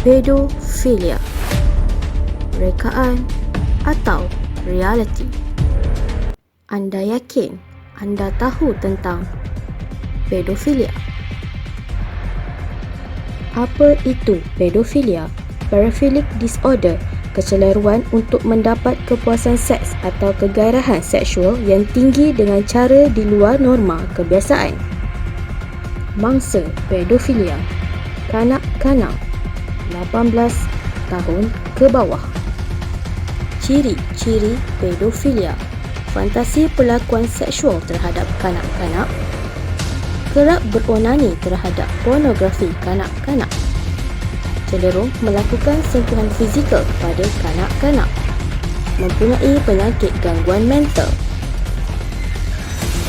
Pedofilia, rekaan atau realiti. Anda yakin anda tahu tentang pedofilia? Apa itu pedofilia? Paraphilic disorder, kecelaruan untuk mendapat kepuasan seks atau kegairahan seksual yang tinggi dengan cara di luar norma kebiasaan. Mangsa pedofilia, kanak-kanak 18 tahun ke bawah. Ciri-ciri pedofilia: fantasi perlakuan seksual terhadap kanak-kanak, kerap beronani terhadap pornografi kanak-kanak, cenderung melakukan sentuhan fizikal kepada kanak-kanak, mempunyai penyakit gangguan mental,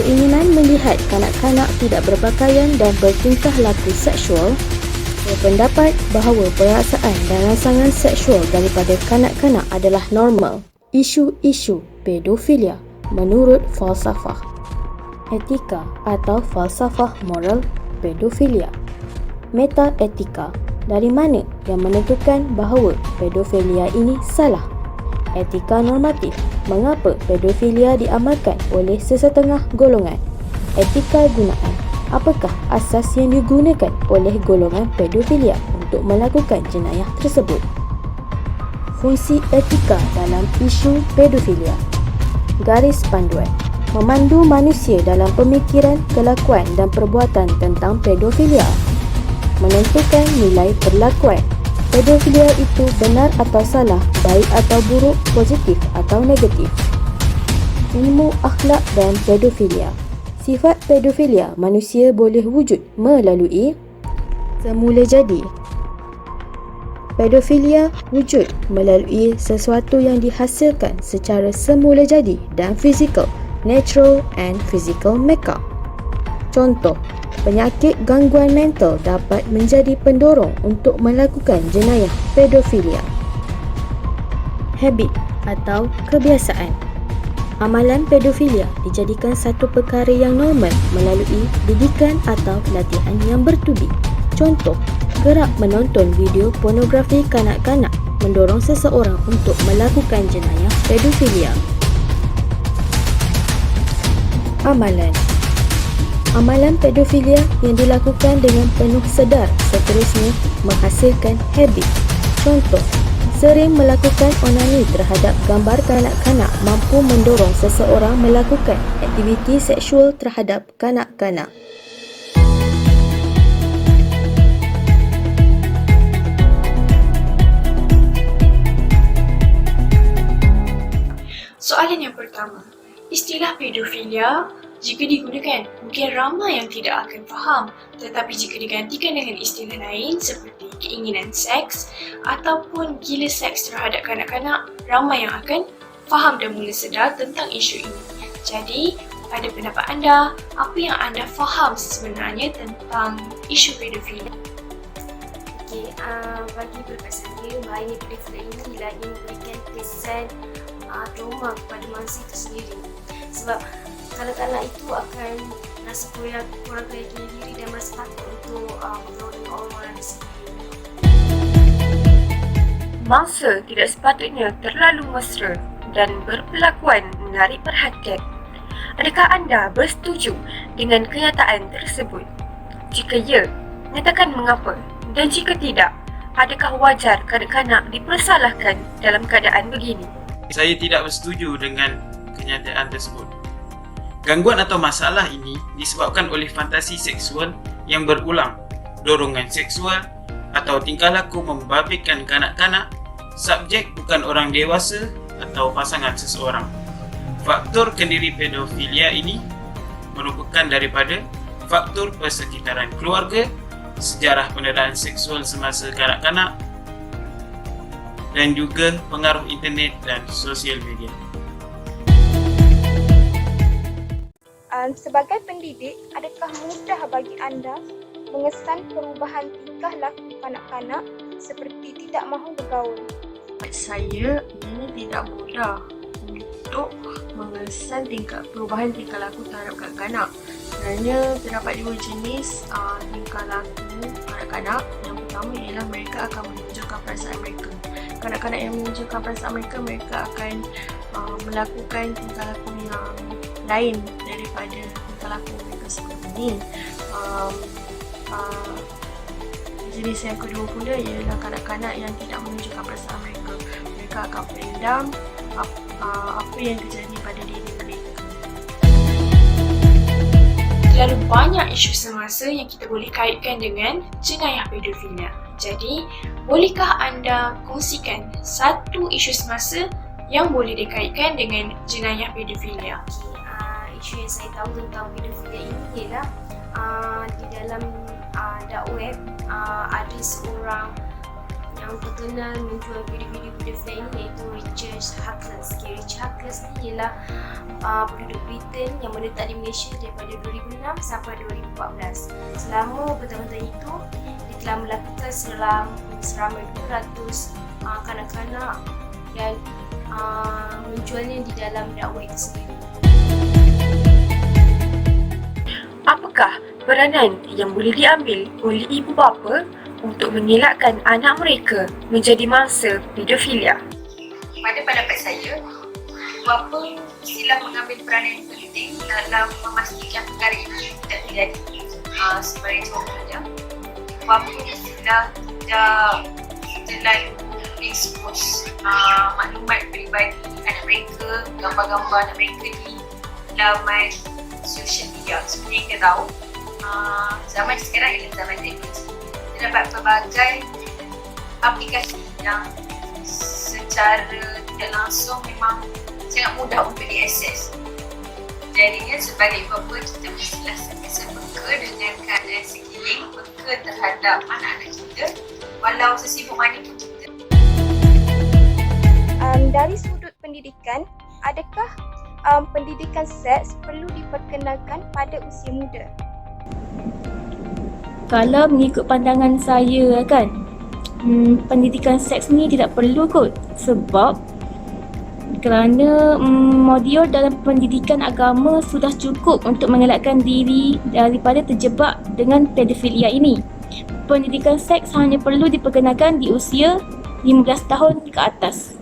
keinginan melihat kanak-kanak tidak berpakaian dan bertingkah laku seksual, berpendapat bahawa perasaan dan rangsangan seksual daripada kanak-kanak adalah normal. Isu-isu pedofilia menurut falsafah. Etika atau falsafah moral pedofilia. Metaetika, dari mana yang menentukan bahawa pedofilia ini salah? Etika normatif, mengapa pedofilia diamalkan oleh sesetengah golongan? Etika gunaan, apakah asas yang digunakan oleh golongan pedofilia untuk melakukan jenayah tersebut? Fungsi etika dalam isu pedofilia. Garis panduan, memandu manusia dalam pemikiran, kelakuan dan perbuatan tentang pedofilia. Menentukan nilai perlakuan. Pedofilia itu benar atau salah, baik atau buruk, positif atau negatif. Ilmu akhlak dan pedofilia. Sifat pedofilia manusia boleh wujud melalui semula jadi. Pedofilia wujud melalui sesuatu yang dihasilkan secara semula jadi dan fizikal, natural and physical makeup. Contoh, penyakit gangguan mental dapat menjadi pendorong untuk melakukan jenayah pedofilia. Habit atau kebiasaan. Amalan pedofilia dijadikan satu perkara yang normal melalui didikan atau latihan yang bertubi. Contoh, gerak menonton video pornografi kanak-kanak mendorong seseorang untuk melakukan jenayah pedofilia. Amalan. Amalan pedofilia yang dilakukan dengan penuh sedar seterusnya menghasilkan habit. Contoh, sering melakukan onani terhadap gambar kanak-kanak mampu mendorong seseorang melakukan aktiviti seksual terhadap kanak-kanak. Soalan yang pertama, istilah pedofilia jika digunakan, mungkin ramai yang tidak akan faham, tetapi jika digantikan dengan istilah lain seperti keinginan seks ataupun gila seks terhadap kanak-kanak, ramai yang akan faham dan mula sedar tentang isu ini. Jadi, pada pendapat anda, apa yang anda faham sebenarnya tentang isu pedofilia? Bagi pendapat saya, bahaya pedofilia ini ialah ia memberikan kesan trauma kepada mangsa itu sendiri. Sebab kanak-kanak itu akan rasa kurang keyakinan diri dan merasa takut untuk bergaul dengan orang di sini. Mangsa tidak sepatutnya terlalu mesra dan berpelakuan menarik perhatian. Adakah anda bersetuju dengan kenyataan tersebut? Jika ya, nyatakan mengapa, dan jika tidak, adakah wajar kanak-kanak dipersalahkan dalam keadaan begini? Saya tidak bersetuju dengan kenyataan tersebut. Gangguan atau masalah ini disebabkan oleh fantasi seksual yang berulang, dorongan seksual atau tingkah laku membabitkan kanak-kanak, subjek bukan orang dewasa atau pasangan seseorang. Faktor kendiri pedofilia ini merupakan daripada faktor persekitaran keluarga, sejarah penderaan seksual semasa kanak-kanak dan juga pengaruh internet dan sosial media. Sebagai pendidik, adakah mudah bagi anda mengesan perubahan tingkah laku kanak-kanak seperti tidak mahu bergaul? Saya ini tidak mudah untuk mengesan perubahan tingkah laku terhadap kanak-kanak. Kerana terdapat dua jenis tingkah laku kanak-kanak. Yang pertama ialah mereka akan menunjukkan perasaan mereka. Kanak-kanak yang menunjukkan perasaan mereka, mereka akan melakukan tingkah laku yang lain daripada tingkah laku mereka sebelum ini. Jenis yang kedua pula ialah kanak-kanak yang tidak menunjukkan perasaan mereka. Mereka akan pendam apa yang terjadi pada diri mereka. Terlalu banyak isu semasa yang kita boleh kaitkan dengan jenayah pedofilia. Jadi, bolehkah anda kongsikan satu isu semasa yang boleh dikaitkan dengan jenayah pedofilia? Isu yang saya tahu tentang pedofilia ini ialah di dalam dark web ada seorang yang terkenal menjual video-video pedofilia ini, iaitu Richard Harkless. Richard Harkless ni ialah penduduk Britain yang menetap di Malaysia daripada 2006 sampai 2014. Selama bertahun-tahun itu, dia telah melakukan seramai 200 kanak-kanak dan menjualnya di dalam dark web tersendiri. Apakah peranan yang boleh diambil oleh ibu bapa untuk mengelakkan anak mereka menjadi mangsa pedofilia? Pada pendapat saya, bapa mestilah mengambil peranan yang penting dalam memastikan perkara ini tidak terjadi. Sebagai contohnya, bapa mestilah tidak terlalu expose maklumat peribadi anak mereka, gambar-gambar anak mereka di laman social media. Seperti yang kita tahu, zaman sekarang ialah zaman teknologi. Terdapat pelbagai aplikasi yang secara tidak langsung memang sangat mudah untuk diakses. Jadinya sebagai bapa, kita mestilah sentiasa peka dengan keadaan sekeliling, peka terhadap anak-anak kita walau sesibuk mana pun kita. Dari sudut pendidikan, adakah pendidikan seks perlu diperkenalkan pada usia muda? Kalau mengikut pandangan saya kan, pendidikan seks ni tidak perlu kot. Sebab kerana modul dalam pendidikan agama sudah cukup untuk mengelakkan diri daripada terjebak dengan pedofilia ini. Pendidikan seks hanya perlu diperkenalkan di usia 15 tahun ke atas.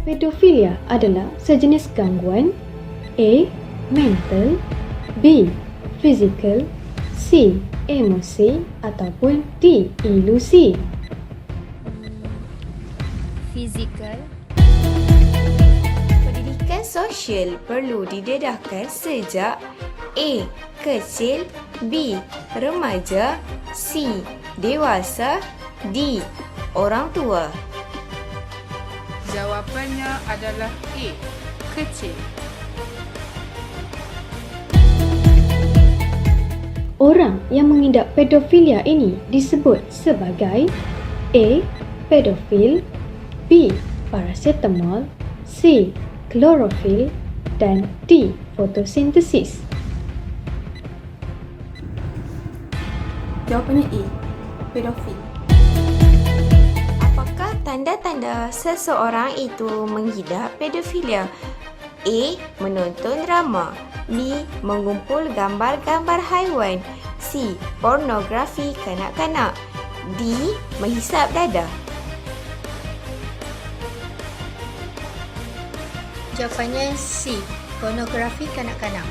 Pedofilia adalah sejenis gangguan A. Mental, B. Physical, C. Emosi ataupun D. Ilusi. Fizikal. Pendidikan sosial perlu didedahkan sejak A. Kecil, B. Remaja, C. Dewasa, D. Orang tua. Jawapannya adalah A. Kecil. Orang yang mengidap pedofilia ini disebut sebagai A. Pedofil, B. Paracetamol, C. Klorofil dan D. Fotosintesis. Jawapannya A. Pedofil. Apakah tanda-tanda seseorang itu mengidap pedofilia? A. Menonton drama, B. Mengumpul gambar-gambar haiwan, C. Pornografi kanak-kanak, D. Menghisap dada. Jawapannya C. Pornografi kanak-kanak.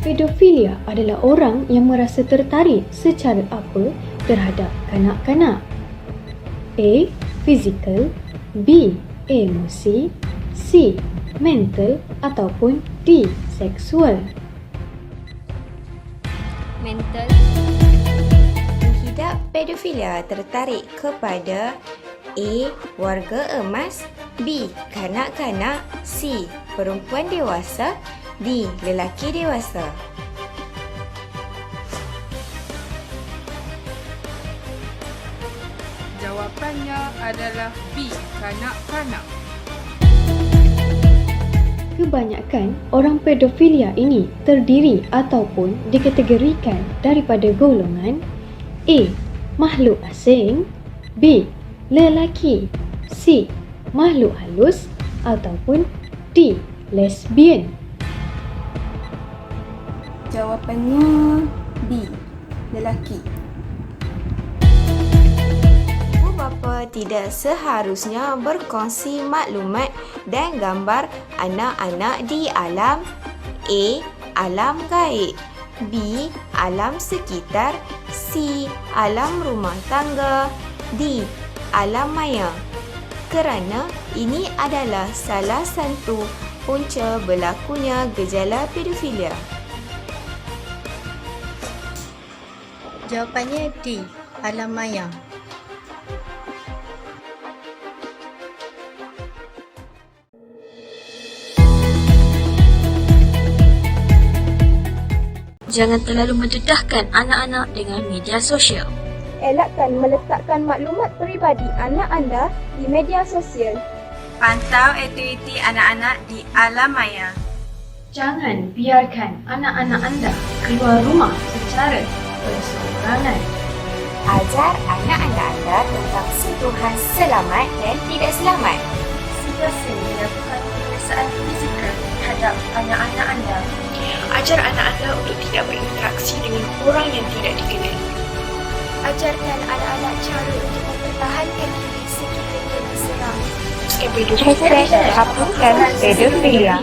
Pedofilia adalah orang yang merasa tertarik secara apa terhadap kanak-kanak. A. Physical, B. Emosi, C. Mental ataupun D. Seksual. Mental. Mengidap pedofilia tertarik kepada A. Warga emas, B. Kanak-kanak, C. Perempuan dewasa, D. Lelaki dewasa. Jawapannya adalah B. Kanak-kanak. Kebanyakan orang pedofilia ini terdiri ataupun dikategorikan daripada golongan A. makhluk asing, B. lelaki, C. makhluk halus ataupun D. lesbian? Jawapannya B. Lelaki. Ibu bapa tidak seharusnya berkongsi maklumat dan gambar anak-anak di alam A. alam gaib, B. alam sekitar, C. alam rumah tangga, D. alam maya. Kerana ini adalah salah satu punca berlakunya gejala pedofilia. Jawapannya D. alam maya. Jangan terlalu mendedahkan anak-anak dengan media sosial. Elakkan meletakkan maklumat peribadi anak anda di media sosial. Pantau aktiviti anak-anak di alam maya. Jangan biarkan anak-anak anda keluar rumah secara berseorangan. Ajar anak-anak anda tentang sentuhan selamat dan tidak selamat. Sentiasa melakukan pemeriksaan fizikal terhadap anak-anak anda. Ajar anak anda untuk tidak berinteraksi dengan orang yang tidak dikenali. Ajarkan anak-anak cara untuk mempertahankan diri sekiranya diserang. Pedofili. Hapuskan pedofilia.